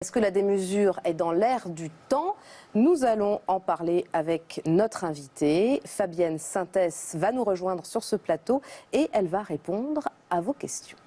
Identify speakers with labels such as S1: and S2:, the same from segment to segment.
S1: Est-ce que la démesure est dans l'air du temps? Nous allons en parler avec notre invitée. Fabienne Sintès va nous rejoindre sur ce plateau et elle va répondre à vos questions.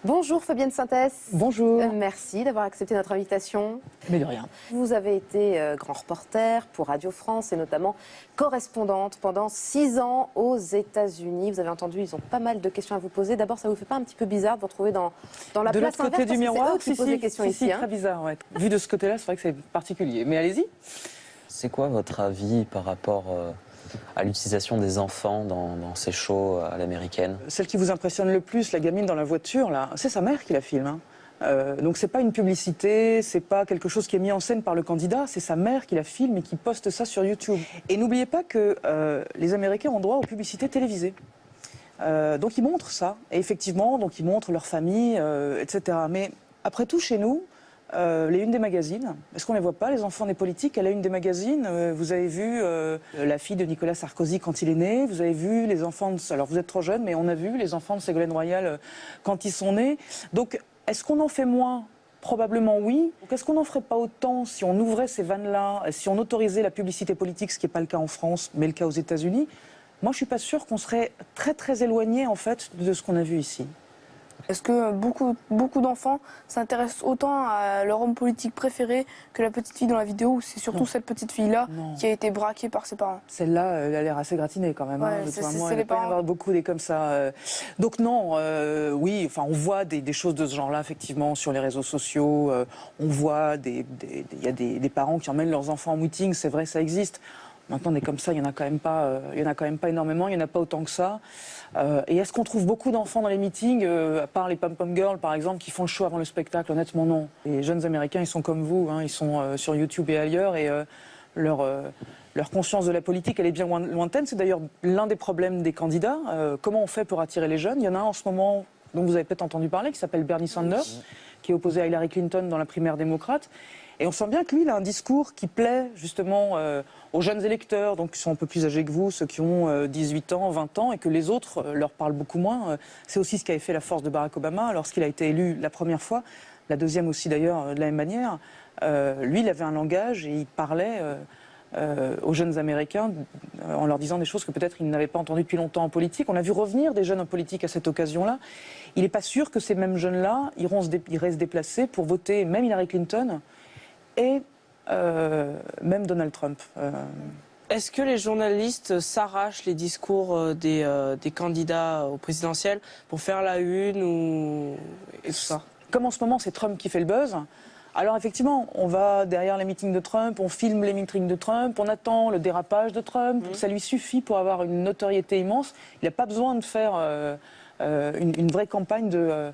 S1: Bonjour Fabienne Sintès.
S2: Bonjour.
S1: Merci d'avoir accepté notre invitation.
S2: Mais de rien.
S1: Vous avez été grand reporter pour Radio France et notamment correspondante pendant 6 ans aux États-Unis. Vous avez entendu, ils ont pas mal de questions à vous poser. D'abord, ça vous fait pas un petit peu bizarre de vous retrouver dans la
S2: de
S1: place
S2: l'autre côté du miroir,
S1: qui posent des questions ici.
S2: très bizarre. Ouais. Vu de ce côté-là, c'est vrai que c'est particulier. Mais allez-y.
S3: C'est quoi votre avis par rapport à l'utilisation des enfants dans ces shows à l'américaine?
S2: Celle qui vous impressionne le plus, la gamine dans la voiture, là, c'est sa mère qui la filme. Donc c'est pas une publicité, c'est pas quelque chose qui est mis en scène par le candidat, c'est sa mère qui la filme et qui poste ça sur YouTube. Et n'oubliez pas que les Américains ont droit aux publicités télévisées. Donc ils montrent ça, et effectivement, donc ils montrent leur famille, etc. Mais après tout, chez nous, les unes des magazines, est-ce qu'on ne les voit pas, les enfants des politiques, à la une des magazines? Vous avez vu la fille de Nicolas Sarkozy quand il est né, vous avez vu les enfants de... Alors vous êtes trop jeune, mais on a vu les enfants de Ségolène Royal quand ils sont nés. Donc est-ce qu'on en fait moins? Probablement oui. Est-ce qu'on n'en ferait pas autant si on ouvrait ces vannes-là, si on autorisait la publicité politique, ce qui n'est pas le cas en France, mais le cas aux États-Unis? Moi, je ne suis pas sûre qu'on serait très très éloigné en fait de ce qu'on a vu ici.
S4: Est-ce que beaucoup d'enfants s'intéressent autant à leur homme politique préféré que la petite fille dans la vidéo, ou c'est surtout cette petite fille-là qui a été braquée par ses parents?
S2: Celle-là, elle a l'air assez gratinée quand même.
S4: Ouais,
S2: il
S4: c'est
S2: ne
S4: les
S2: pas y en avoir beaucoup des comme ça. Donc non, oui, enfin, on voit des choses de ce genre-là, effectivement, sur les réseaux sociaux. On voit, il y a des parents qui emmènent leurs enfants en meeting, c'est vrai, ça existe. Maintenant, des comme ça, il n'y en a quand même pas énormément, il n'y en a pas autant que ça. Et est-ce qu'on trouve beaucoup d'enfants dans les meetings, à part les pom-pom girls, par exemple, qui font le show avant le spectacle? Honnêtement, non. Les jeunes Américains, ils sont comme vous, hein, ils sont sur YouTube et ailleurs, et leur conscience de la politique, elle est bien lointaine. C'est d'ailleurs l'un des problèmes des candidats. Comment on fait pour attirer les jeunes? Il y en a un en ce moment, dont vous avez peut-être entendu parler, qui s'appelle Bernie Sanders, qui est opposé à Hillary Clinton dans la primaire démocrate. Et on sent bien que lui, il a un discours qui plaît justement aux jeunes électeurs, donc qui sont un peu plus âgés que vous, ceux qui ont 18 ans, 20 ans, et que les autres leur parlent beaucoup moins. C'est aussi ce qui avait fait la force de Barack Obama lorsqu'il a été élu la première fois, la deuxième aussi d'ailleurs de la même manière. Lui, il avait un langage et il parlait aux jeunes Américains en leur disant des choses que peut-être ils n'avaient pas entendues depuis longtemps en politique. On a vu revenir des jeunes en politique à cette occasion-là. Il n'est pas sûr que ces mêmes jeunes-là iraient se déplacer pour voter même Hillary Clinton et même Donald Trump.
S5: Est-ce que les journalistes s'arrachent les discours des candidats au présidentiel pour faire la une et tout ça?
S2: Comme en ce moment, c'est Trump qui fait le buzz. Alors effectivement, on va derrière les meetings de Trump, on filme les meetings de Trump, on attend le dérapage de Trump. Ça lui suffit pour avoir une notoriété immense. Il n'a pas besoin de faire une vraie campagne de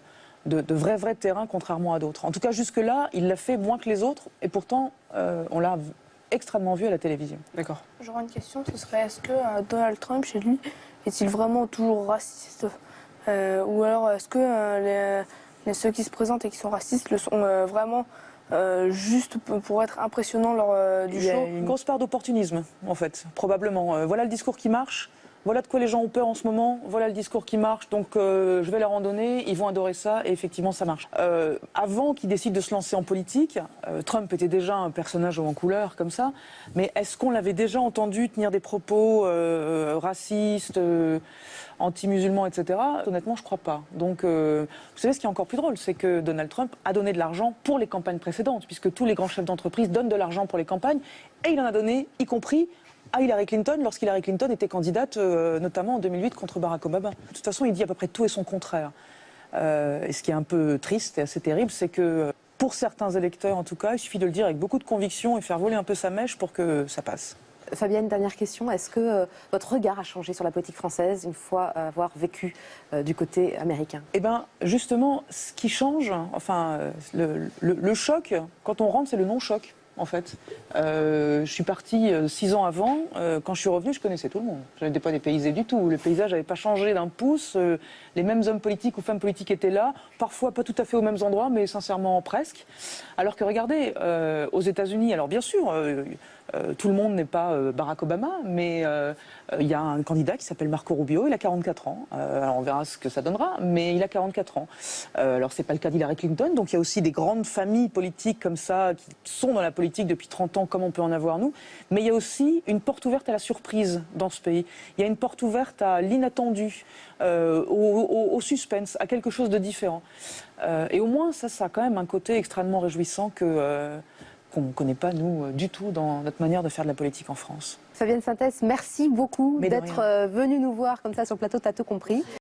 S2: vrai terrain, contrairement à d'autres. En tout cas, jusque-là, il l'a fait moins que les autres, et pourtant, on l'a extrêmement vu à la télévision.
S5: D'accord.
S4: J'aurais une question, ce serait, est-ce que Donald Trump, chez lui, est-il vraiment toujours raciste? Ou alors, est-ce que ceux qui se présentent et qui sont racistes le sont vraiment juste pour être impressionnants lors du show?
S2: Il y a une grosse part d'opportunisme, en fait, probablement. Voilà le discours qui marche. Voilà de quoi les gens ont peur en ce moment, voilà le discours qui marche, donc je vais leur en donner, ils vont adorer ça, et effectivement ça marche. Avant qu'ils décident de se lancer en politique, Trump était déjà un personnage haut en couleur, comme ça, mais est-ce qu'on l'avait déjà entendu tenir des propos racistes, anti-musulmans, etc. Honnêtement, je crois pas. Donc, vous savez, ce qui est encore plus drôle, c'est que Donald Trump a donné de l'argent pour les campagnes précédentes, puisque tous les grands chefs d'entreprise donnent de l'argent pour les campagnes, et il en a donné, y compris à Hillary Clinton, lorsqu'Hillary Clinton était candidate, notamment en 2008, contre Barack Obama. De toute façon, il dit à peu près tout et son contraire. Et ce qui est un peu triste et assez terrible, c'est que pour certains électeurs, en tout cas, il suffit de le dire avec beaucoup de conviction et faire voler un peu sa mèche pour que ça passe.
S1: Fabienne, dernière question. Est-ce que votre regard a changé sur la politique française une fois avoir vécu du côté américain?
S2: Eh bien, justement, ce qui change, enfin, le choc, quand on rentre, c'est le non-choc. En fait, je suis partie 6 ans avant. Quand je suis revenue, je connaissais tout le monde. Je n'étais pas dépaysée du tout. Le paysage n'avait pas changé d'un pouce. Les mêmes hommes politiques ou femmes politiques étaient là. Parfois pas tout à fait aux mêmes endroits, mais sincèrement presque. Alors que regardez, aux États-Unis, alors bien sûr, tout le monde n'est pas Barack Obama, mais il y a un candidat qui s'appelle Marco Rubio, il a 44 ans. Alors on verra ce que ça donnera, mais il a 44 ans. Alors c'est pas le cas d'Hillary Clinton, donc il y a aussi des grandes familles politiques comme ça qui sont dans la politique depuis 30 ans, comme on peut en avoir nous. Mais il y a aussi une porte ouverte à la surprise dans ce pays. Il y a une porte ouverte à l'inattendu, au suspense, à quelque chose de différent. Et au moins ça a quand même un côté extrêmement réjouissant qu'on ne connaît pas, nous, du tout dans notre manière de faire de la politique en France.
S1: Fabienne Synthèse, merci beaucoup
S2: Mais de
S1: d'être venue nous voir comme ça sur le plateau, t'as tout compris.